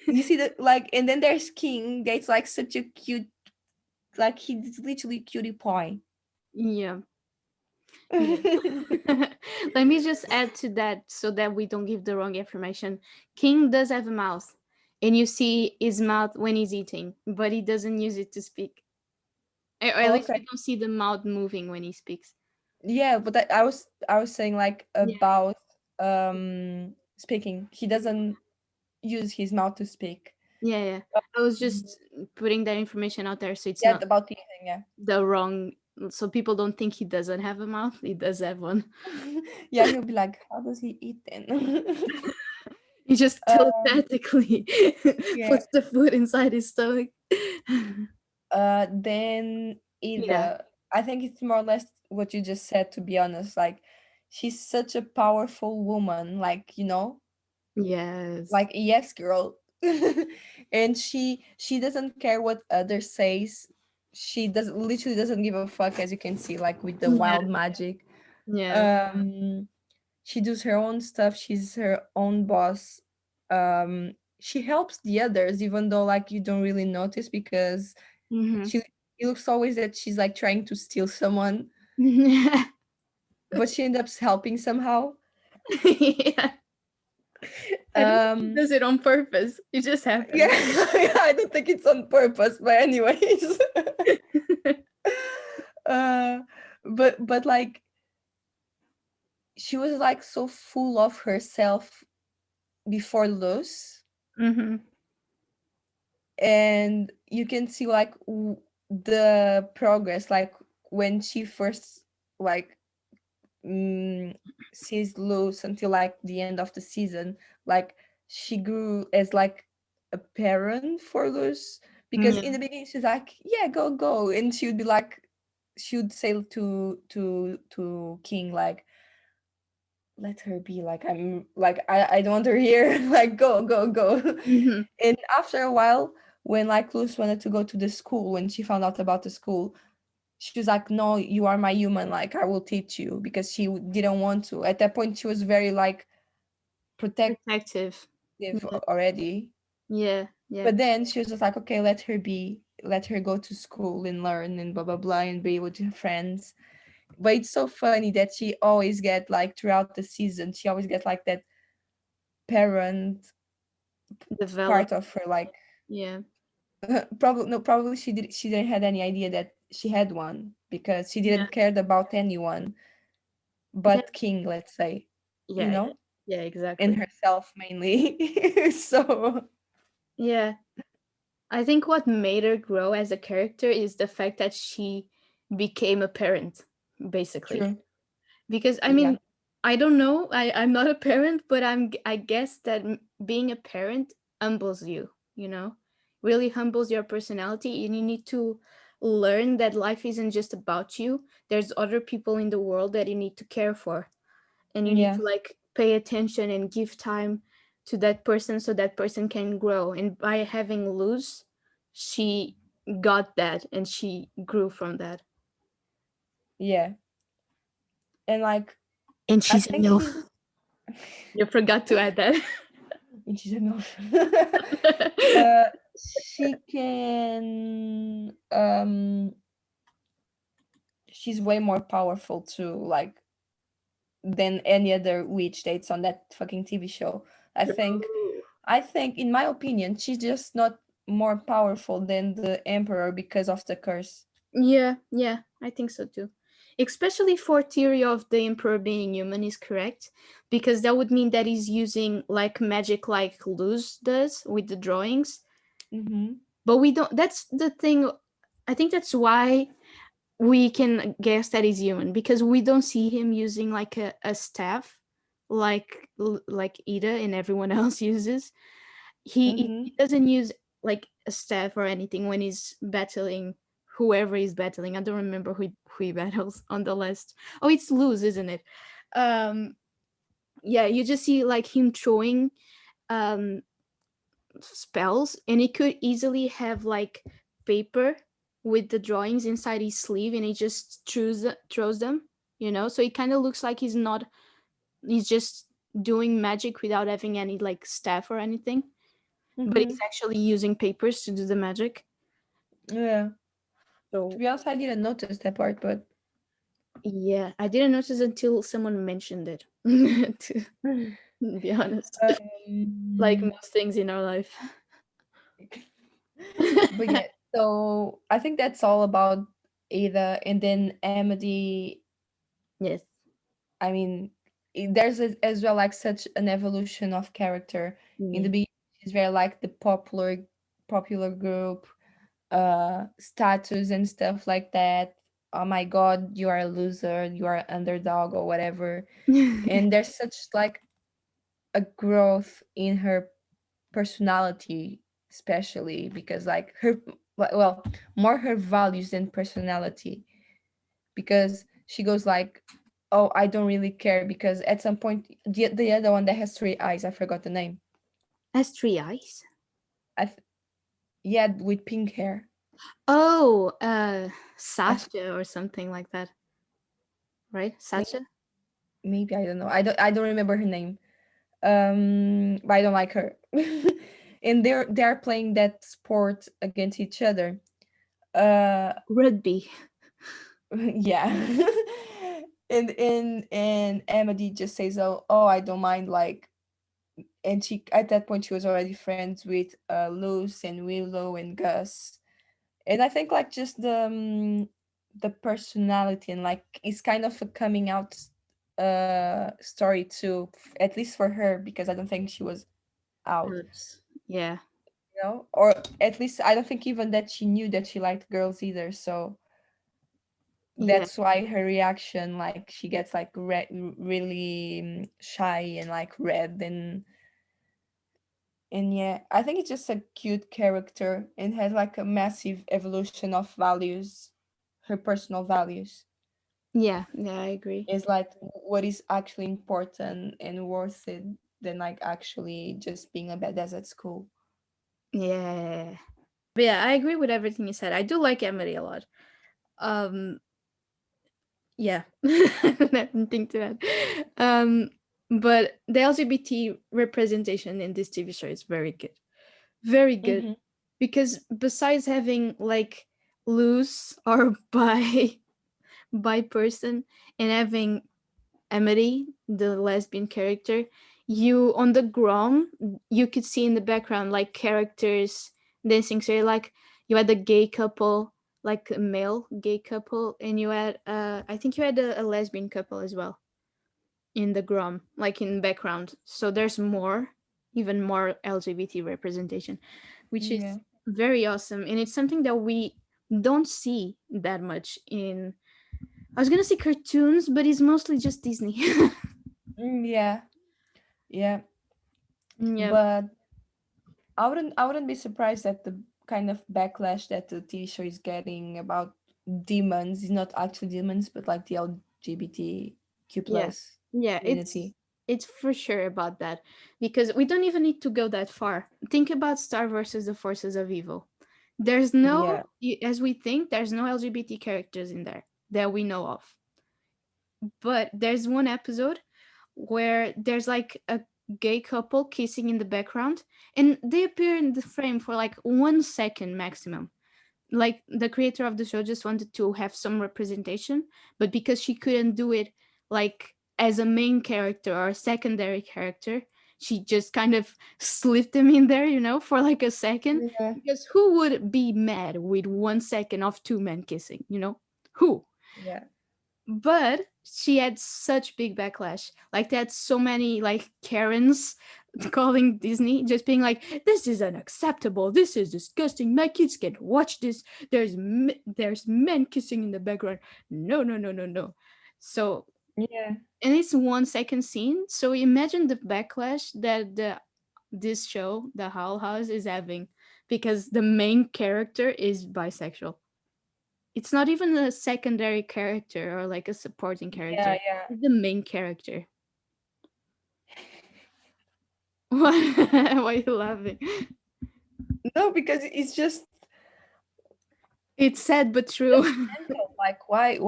you see that, like, and then there's King that's like such a cute, like he's literally cutie pie. Yeah. Yeah. Let me just add to that so that we don't give the wrong information. King does have a mouth, and you see his mouth when he's eating, but he doesn't use it to speak. Or at least we Okay. don't see the mouth moving when he speaks. Yeah, but I was saying like Yeah, about speaking. He doesn't use his mouth to speak. yeah, yeah. I was Um, just putting that information out there so it's yeah, not about eating, yeah. the wrong, so people don't think he doesn't have a mouth. He does have one. Yeah, he'll be like, how does he eat then? He just um, telepathically yeah. puts the food inside his stomach. Then Yeah. either I think it's more or less what you just said, to be honest. Like she's such a powerful woman, like, Yes. like yes, girl. And she doesn't care what others says. She does literally doesn't give a fuck, as you can see, like with the Yeah. wild magic. Yeah. Um she does her own stuff, she's her own boss. She helps the others even though like you don't really notice because Hmm. she it looks always that she's like trying to steal someone, Yeah. but she ends up helping somehow. Yeah. I don't think he Um does it on purpose. It just yeah, happens. I don't think it's on purpose, but anyways. uh but like she was like so full of herself before Luz, Hmm. and you can see like the progress, like when she first like mm, sees Luz until like the end of the season. Like she grew as like a parent for Luz, because in Yeah. the beginning she's like, "Yeah, go go," and she would be like, she would say to King like, "Let her be. Like I'm like I don't want her here. Like go go go." Hmm. And after a while, when like Luz wanted to go to the school, when she found out about the school, she was like, "No, you are my human, like I will teach you," because she didn't want to. At that point she was very like protective Protective. Yeah. already. Yeah. Yeah. But then she was just like, "Okay, let her be, let her go to school and learn and blah blah blah and be with her friends." But it's so funny that she always get like throughout the season, she always gets like that parent Develop. part of her, like Yeah. probably no, probably she didn't had any idea that she had one, because she Yeah. didn't care about anyone Yeah. but King, let's say, you Yeah. Yeah. know, Yeah. and Exactly. herself mainly. So Yeah. I think what made her grow as a character is the fact that she became a parent, basically. true. Because I Yeah. mean, I don't know, I'm not a parent, but I guess that being a parent humbles you, you know, really humbles your personality, and you need to learn that life isn't just about you. There's other people in the world that you need to care for, and you need Yeah. to like pay attention and give time to that person so that person can grow. And by having Luz, she got that and she grew from that. Yeah. And like And I she's a think MILF. she's You forgot to add that. and she's enough. She can she's way more powerful too, like than any other witch that's on that fucking TV show. I think True. I think in my opinion, she's just not more powerful than the emperor because of the curse. Yeah, yeah, I think so too. Especially for theory of the emperor being human is correct, because that would mean that he's using like magic like Luz does with the drawings. Mm-hmm. But we don't, that's the thing. I think that's why we can guess that he's human, because we don't see him using like a staff like Ida and everyone else uses. He Mm-hmm. doesn't use like a staff or anything when he's battling whoever he's battling. I don't remember who he battles on the list. Oh, it's Luz, isn't it? Um, yeah, you just see like him throwing um spells, and he could easily have like paper with the drawings inside his sleeve, and he just throws them. You know, so it kind of looks like he's just doing magic without having any like staff or anything, but Mm-hmm. he's actually using papers to do the magic. Yeah. To So be honest, I didn't notice that part, but yeah, I didn't notice until someone mentioned it. To be honest, like um, most things in our life. but yeah, so I think that's all about Ada, and then Amity. Yes. I mean, there's as well like such an evolution of character. In the Yeah. beginning, she's very like the popular group, status and stuff like that. Oh my God, you are a loser, you are an underdog or whatever. And there's such like a growth in her personality, especially because like her, well, more her values than personality, because she goes like, "Oh, I don't really care," because at some point the other one that has three eyes, I forgot the name. Has three eyes. I yeah, with pink hair. Oh, I th- Sasha or something like that, right? maybe, Sasha? maybe I don't know. I don't remember her name. But I don't like her. And they're playing that sport against each other. Uh, Rugby. yeah. And Amity just says, "Oh, I don't mind." Like, and she at that point she was already friends with Luz and Willow and Gus. And I think like just the personality, and like it's kind of a coming out story too, at least for her, because I don't think she was out, Oops. Yeah. or at least I don't think even that she knew that she liked girls either. So Yeah, that's why her reaction, like she gets like really shy and like red, and yeah, I think it's just a cute character and has like a massive evolution of values, her personal values yeah, yeah. I agree. is like what is actually important and worth it than like actually just being a badass at school. Yeah, but yeah, I agree with everything you said. I do like Emily a lot. Um, yeah, nothing to add. Um, but the LGBT representation in this TV show is very good, very good. Mm-hmm. Because besides having like loose or bi person and having Emily, the lesbian character, you on the ground you could see in the background like characters dancing. So like you had a gay couple, like a male gay couple, and you had I think you had a lesbian couple as well in the grom, like in background. So there's more, even more LGBT representation, which Yeah. is very awesome, and it's something that we don't see that much in. I was gonna say cartoons, but it's mostly just Disney. Yeah. Yeah. Yeah, But I wouldn't be surprised at the kind of backlash that the TV show is getting about demons. It's not actually demons, but like the LGBTQ yeah, plus yeah. community. It's for sure about that because we don't even need to go that far. Think about Star versus the Forces of Evil. There's no, Yeah. as we think, there's no LGBT characters in there that we know of. But there's one episode where there's like a gay couple kissing in the background, and they appear in the frame for like 1 second maximum. Like the creator of the show just wanted to have some representation, but because she couldn't do it like as a main character or a secondary character, she just kind of slipped them in there, for like a second. Yeah. Because who would be mad with 1 second of two men kissing? Who? Yeah. But she had such big backlash. Like, they had so many like Karens calling Disney, just being like, "This is unacceptable. This is disgusting. My kids can't watch this. There's men kissing in the background. No, no, no, no, no." So, Yeah. and it's 1 second scene. So imagine the backlash that this show, The Howl House, is having because the main character is bisexual. It's not even a secondary character or like a supporting Yeah. character. Yeah. It's the main character. Why are you laughing? No, because it's just It's sad but true. mental. Like, why?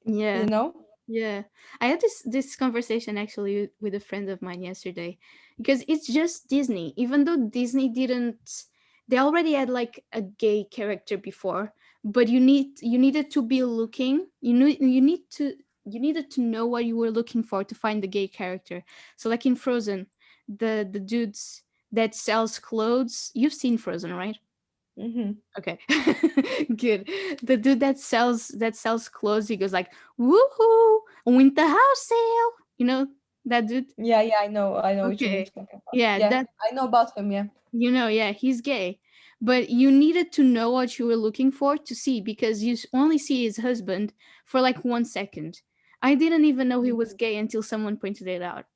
Yeah. You know? Yeah, I had this conversation actually with a friend of mine yesterday because it's just Disney. Even though Disney didn't, they already had like a gay character before, but you needed to be looking. You needed to know what you were looking for to find the gay character. So like in Frozen, the dudes that sells clothes. You've seen Frozen, right? Mm-hmm. Okay. Good. The dude that sells clothes, he goes like, "Woohoo! Winter house sale." You know that dude? Yeah. Yeah. I know which one you're Okay. talking about. Yeah, Yeah. that I know about him. Yeah. yeah, he's gay. But you needed to know what you were looking for to see because only see his husband for like 1 second. I didn't even know he was gay until someone pointed it out.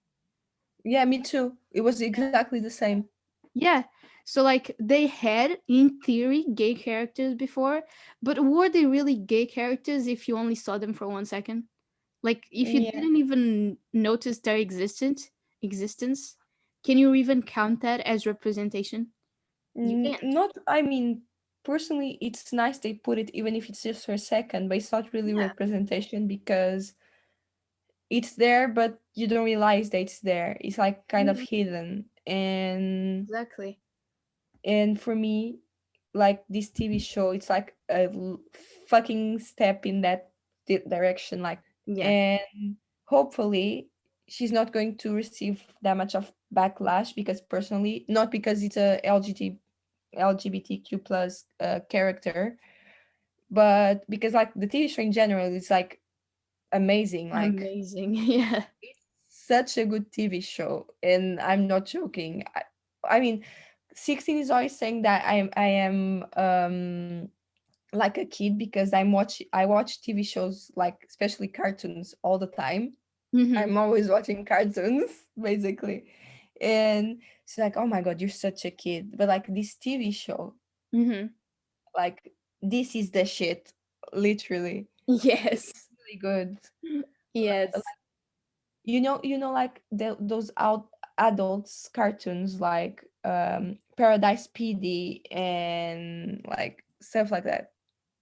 Yeah. Me too. It was exactly the same. Yeah. So like they had in theory gay characters before, but were they really gay characters if you only saw them for 1 second? Like if you Yeah. didn't even notice their existence, can you even count that as representation? You can't. Not, I mean, personally, it's nice they put it, even if it's just for a second, but it's not really Yeah, representation because it's there, but you don't realize that it's there. It's like kind of yeah, hidden. exactly. And for me, like this TV show, it's like a fucking step in that direction. Like, Yeah, and hopefully she's not going to receive that much of backlash because personally, not because it's a LGBTQ plus character, but because like the TV show in general is like amazing. Like amazing. Yeah, it's such a good TV show, and I'm not joking. I mean, 16 is always saying that I am like a kid because I watch TV shows, like especially cartoons, all the time. Mm-hmm. I'm always watching cartoons basically. And she's like, "Oh my god, you're such a kid." But like this TV show, Mm-hmm. like this is the shit, literally. Yes. It's really good. Yes. Like those out adults cartoons like Paradise PD and like stuff like that.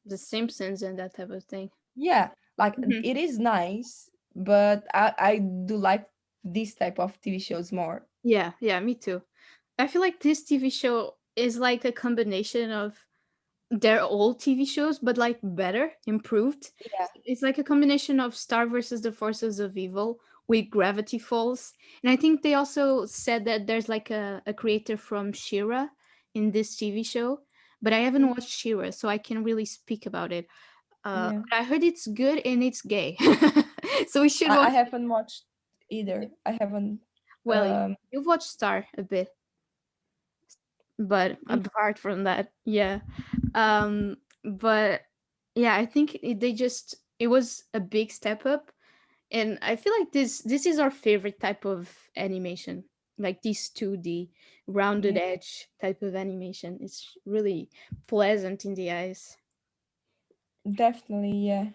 The Simpsons and that type of thing. Yeah, like Mhm. it is nice, but I do like this type of TV shows more. Yeah, yeah, me too. I feel like this TV show is like a combination of their old TV shows, but like better, improved. Yeah, It's like a combination of Star versus the Forces of Evil with Gravity Falls. And I think they also said that there's like a creator from Shira in this TV show, but I haven't mhm, watched Shira, so I can't really speak about it. yeah. But I heard it's good and it's gay. So we should I watch it. haven't watched either. I haven't. Well, Um, you've watched Star a bit, but mm, apart from that, yeah. But yeah, I think they just it was a big step up, and I feel like this is our favorite type of animation, like this 2D rounded yeah, edge type of animation. It's really pleasant in the eyes. definitely. Yeah,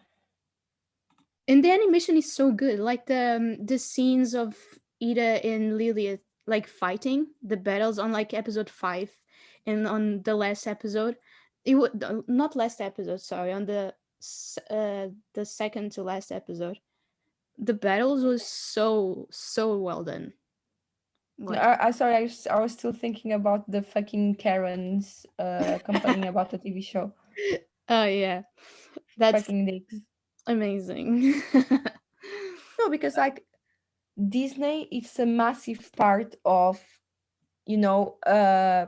And the animation is so good, like the scenes of Ida and Lilia like fighting the battles on like episode 5 and on the last episode. It would not last episode, sorry, on the second to last episode. The battles was so well done. no, Like, I sorry. I was still thinking about the fucking Karens complaining about the TV show. oh yeah, that's Fucking dicks. amazing. No, because like Disney is a massive part of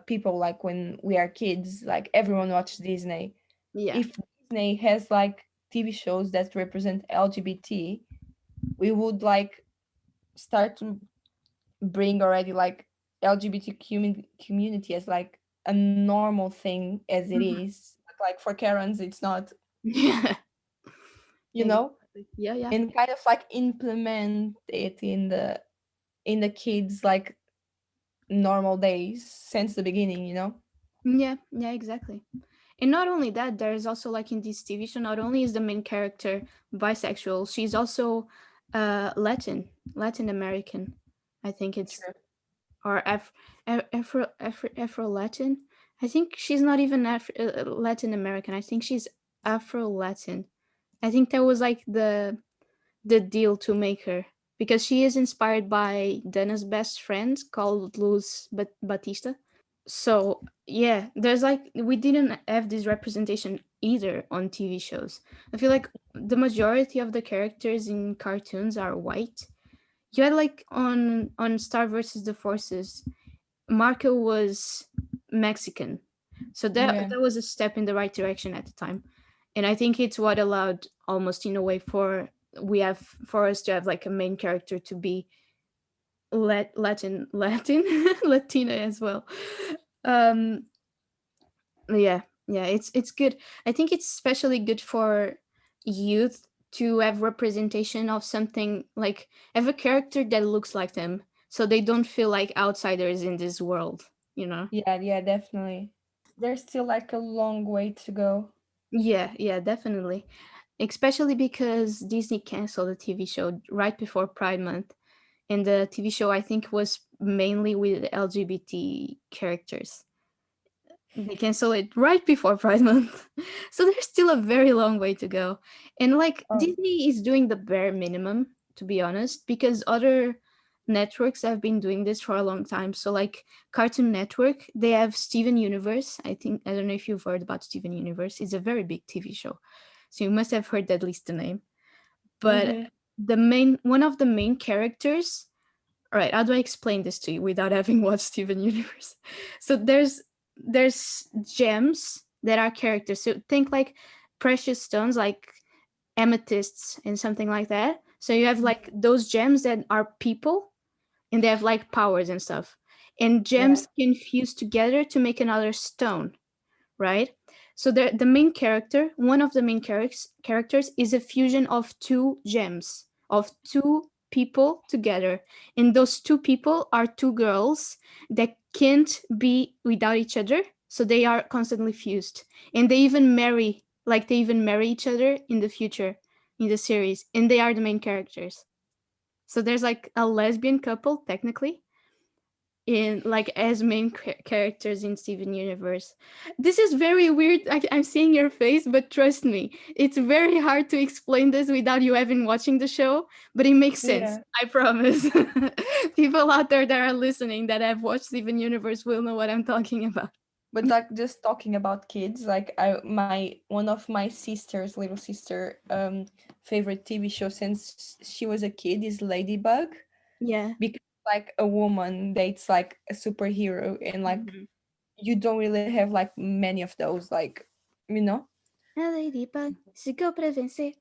people, like when we are kids, like everyone watches Disney. Yeah. If Disney has like TV shows that represent LGBT, we would like start to bring already like LGBT community as like a normal thing as it Mhm. is. But like for Karens, it's not, Yeah. you know, Exactly. Yeah, yeah. and kind of like implement it in the kids like normal days since the beginning. Yeah, yeah, exactly. And not only that, there's also like in this TV show, not only is the main character bisexual, she's also Latin American. I think it's True. or Afro Latin. I think she's not even Latin American. I think she's Afro Latin. I think that was like the deal to make her because she is inspired by Dana's best friend called Luz Batista. So yeah, there's like we didn't have this representation either on TV shows. I feel like the majority of the characters in cartoons are white. You had like on Star versus the Forces, Marco was Mexican, so that Yeah. that was a step in the right direction at the time, and I think it's what allowed almost in a way for us to have like a main character to be Latin Latina as well. Um, yeah, yeah, it's good. I think it's especially good for youth to have representation of something like have a character that looks like them, so they don't feel like outsiders in this world. You know? Yeah, yeah, definitely. There's still like a long way to go. Yeah, yeah, definitely. Especially because Disney canceled the TV show right before Pride Month, and the TV show I think was mainly with LGBT characters. They cancel it right before Pride Month. So there's still a very long way to go. And like Oh, Disney is doing the bare minimum, to be honest, because other networks have been doing this for a long time. So like Cartoon Network, they have Steven Universe. I think I don't know if you've heard about Steven Universe. It's a very big TV show. So you must have heard at least the name. But mm-hmm. the main one of the main characters, all right, how do I explain this to you without having watched Steven Universe? So there's gems that are characters. So think like precious stones, like amethysts and something like that. So you have like those gems that are people, and they have like powers and stuff. And Yeah, gems can fuse together to make another stone, right? So the main character, one of the main characters, is a fusion of two gems, of two people together, and those two people are two girls that can't be without each other, so they are constantly fused, and they even marry each other in the future in the series, and they are the main characters. So there's like a lesbian couple technically in like as main characters in Steven Universe. This is very weird. I'm seeing your face, but trust me, it's very hard to explain this without you having watching the show. But it makes sense. Yeah. I promise. People out there that are listening that have watched Steven Universe will know what I'm talking about. But like just talking about kids, like I my one of my sister's little sister favorite TV show since she was a kid is Ladybug, Yeah. because like a woman dates like a superhero, and like Mhm. you don't really have like many of those, like, you know. A ladybug chegou para vencer.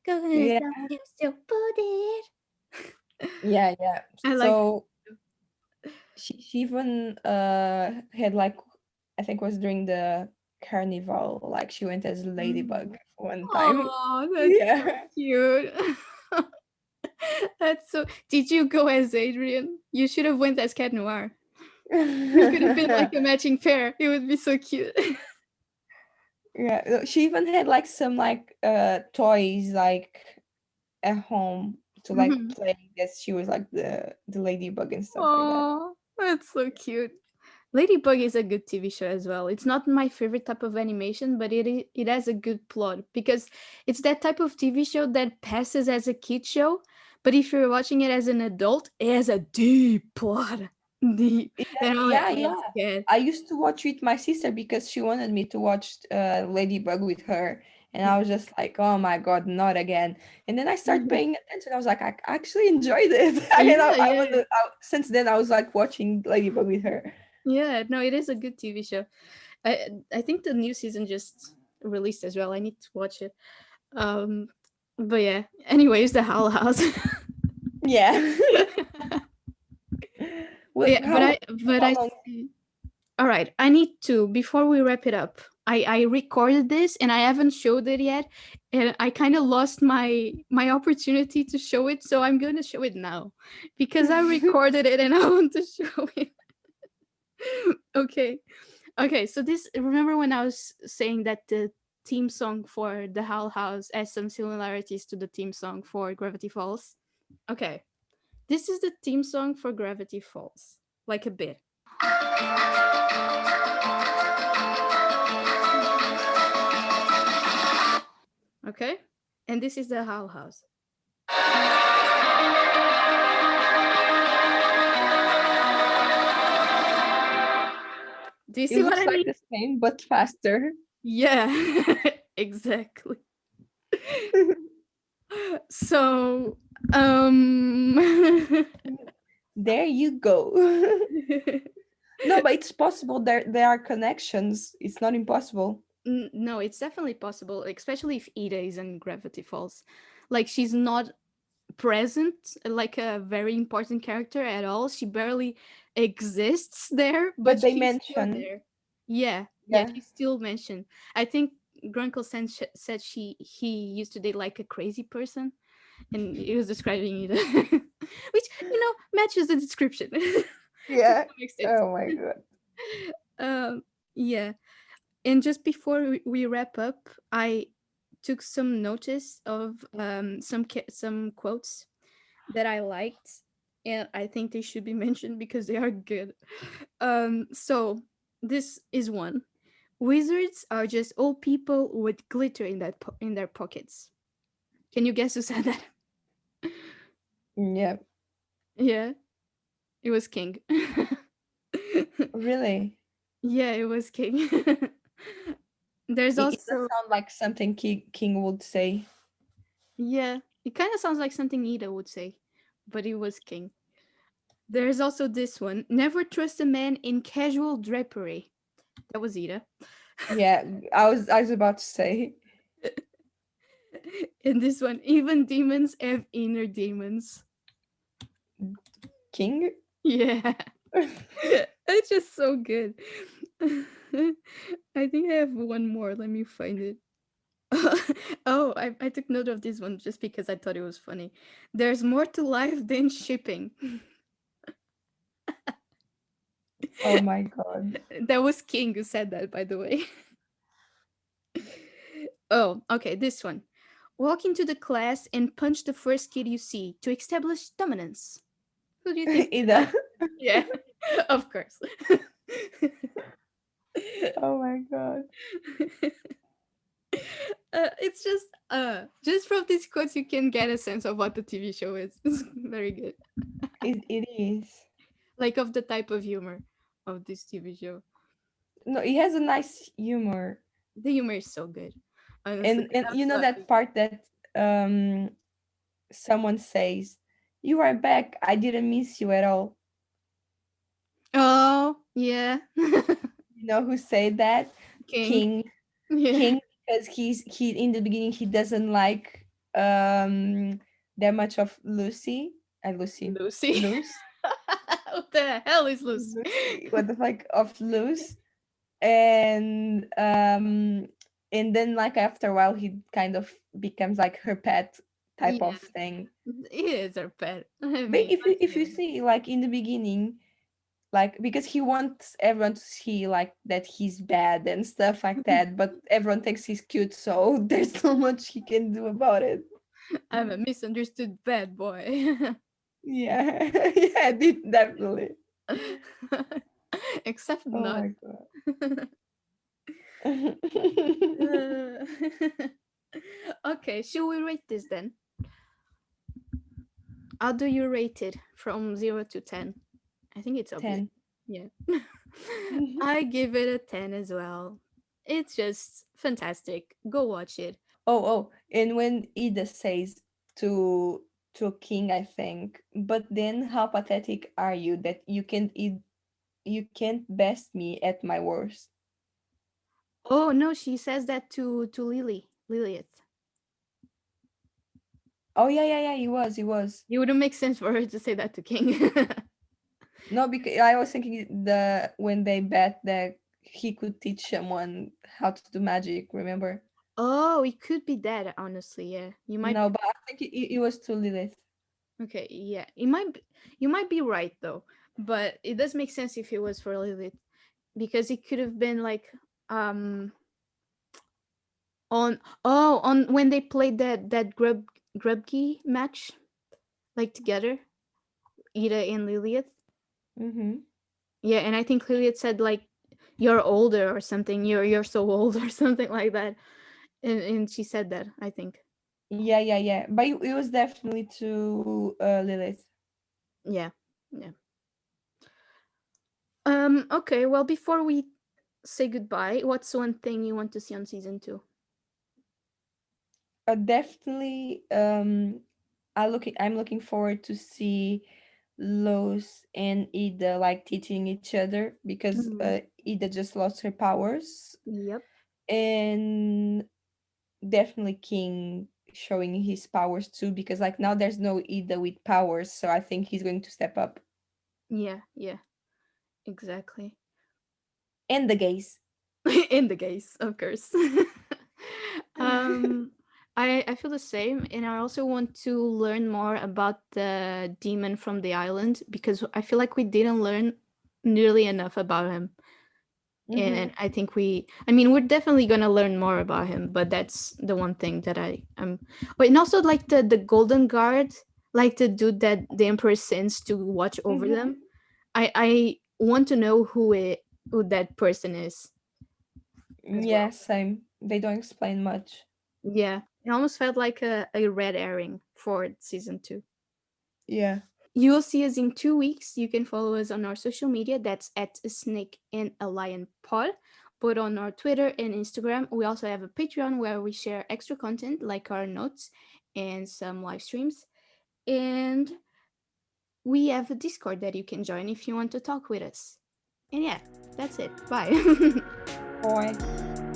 Yeah, Coração é o seu poder. yeah. I like that. So she even had like, I think it was during the carnival, like she went as Ladybug one time. Oh, that's so Yeah. cute. That's so. Did you go as Adrian? You should have went as Cat Noir. You could have been like a matching pair. It would be so cute. Yeah, she even had like some like toys like at home to like Mhm. play that she was like the ladybug and stuff like that. Oh, that's so cute. Ladybug is a good TV show as well. It's not my favorite type of animation, but it has a good plot because it's that type of TV show that passes as a kid show, but if you're watching it as an adult, it has a deep plot. Deep. Yeah, And I'm like, yeah, oh, yeah. yeah. I used to watch with my sister because she wanted me to watch Ladybug with her, and I was just like, "Oh my God, not again!" And then I started Mhm. paying attention. I was like, "I actually enjoyed it," and Yeah, I yeah, wanted. Since then, I was like watching Ladybug with her. yeah. No, it is a good TV show. I think the new season just released as well. I need to watch it. Um, but yeah. Anyways, the Howl House. Yeah. Yeah, but How I long? see. All right, I need to before we wrap it up. I recorded this and I haven't showed it yet, and I kind of lost my opportunity to show it, so I'm going to show it now because I recorded it and I want to show it. Okay. Okay, so this remember when I was saying that the theme song for the Howl House has some similarities to the theme song for Gravity Falls? Okay. This is the theme song for Gravity Falls. Like a bit. Okay? And this is the Howl House. Do you It see what looks I like mean? the same but faster. Yeah, exactly. So, There you go. No, but it's possible. There are connections. It's not impossible. No, it's definitely possible, especially if Ida is in Gravity Falls. Like, she's not present like a very important character at all. She barely exists there, but But they she's still mention, there. Yeah, yeah, yeah, she's still mentioned. I think Grunkle said he used to date like a crazy person, and he was describing it, which matches the description to yeah. some extent. Oh my God. Um, yeah, and just before we wrap up, I took some notice of some quotes that I liked, and I think they should be mentioned because they are good. So this is one. Wizards are just old people with glitter in their pockets. Can you guess who said that? Yeah, Yeah, it was King. really. Yeah, it was King. There's It does also sound like something King would say. yeah, it kind of sounds like something Ida would say, but it was King. There's also this one. Never trust a man in casual drapery. That was Ida. Yeah, I was about to say In this one, even demons have inner demons. King. Yeah. It's just so good. I think I have one more. Let me find it. Oh, I took note of this one just because I thought it was funny. There's more to life than shipping. Oh my god. That was King who said that, by the way. Oh, okay, this one. Walk into the class and punch the first kid you see to establish dominance. Who do you think said that? Ida. Yeah, of course. Oh my god. It's just from these quotes you can get a sense of what the TV show is. It's very good. It is. Like of the type of humor of this TV show. No, it has a nice humor. The humor is so good. Honestly, And I'm you know so that happy. part that someone says, "You are back. I didn't miss you at all." Oh, yeah. You know who said that? King. King. Yeah. King, because he in the beginning he doesn't like that much of Lucy. Lucy. Lucy. Luz. What the hell is Lucy? Lucy. What the fuck of Luz? And then like after a while he kind of becomes like her pet type Yeah, of thing. he is our pet. I But mean, if you see like in the beginning, like because he wants everyone to see like that he's bad and stuff like that, but everyone thinks he's cute, so there's not much he can do about it. I'm a misunderstood bad boy. Yeah. Yeah, definitely. Except Oh not. my god. Uh, okay, should we rate this then? How do you rate it from 0 to 10? I think it's obvious. 10. Yeah. I give it a 10 as well. It's just fantastic. Go watch it. Oh, and when Ida says to King, I think, but then how pathetic are you that you can't best me at my worst? Oh no, she says that to Lilith. Oh yeah, he was. It wouldn't make sense for her to say that to King. No, because I was thinking when they bet that he could teach someone how to do magic, remember? Oh, it could be that, honestly. Yeah, you might No, be. but I think it was to Lilith. Okay, yeah, it might. You might be right though, but it does make sense if it was for Lilith because it could have been like um on when they played that grubkey match like together, Ida and Lilith. Mm-hmm. Yeah, and I think Lilith said like you're older or something. You're so old or something like that, and she said that I think. Yeah. But it was definitely to Lilith. Yeah, yeah. Okay, well, before we say goodbye, what's one thing you want to see on season two? Definitely, I'm looking forward to see Los and Ida like teaching each other because Mhm. Ida just lost her powers, Yep. and definitely King showing his powers too because like now there's no Ida with powers, so I think he's going to step up. Yeah, yeah, exactly. And the gays. In the case, of course. um, I feel the same, and I also want to learn more about the demon from the island because I feel like we didn't learn nearly enough about him. Mm-hmm. And I think I mean, we're definitely gonna learn more about him, but that's the one thing that I'm. But and also like the golden guard, like the dude that the emperor sends to watch over Mm-hmm. them. I want to know who that person is as Yeah, well. same. They don't explain much. Yeah, it almost felt like a red herring for season two. Yeah. You will see us in 2 weeks. You can follow us on our social media. That's at a snake and a lion pod. But on our Twitter and Instagram, we also have a Patreon where we share extra content like our notes and some live streams. And we have a Discord that you can join if you want to talk with us. And yeah, that's it. Bye. Bye.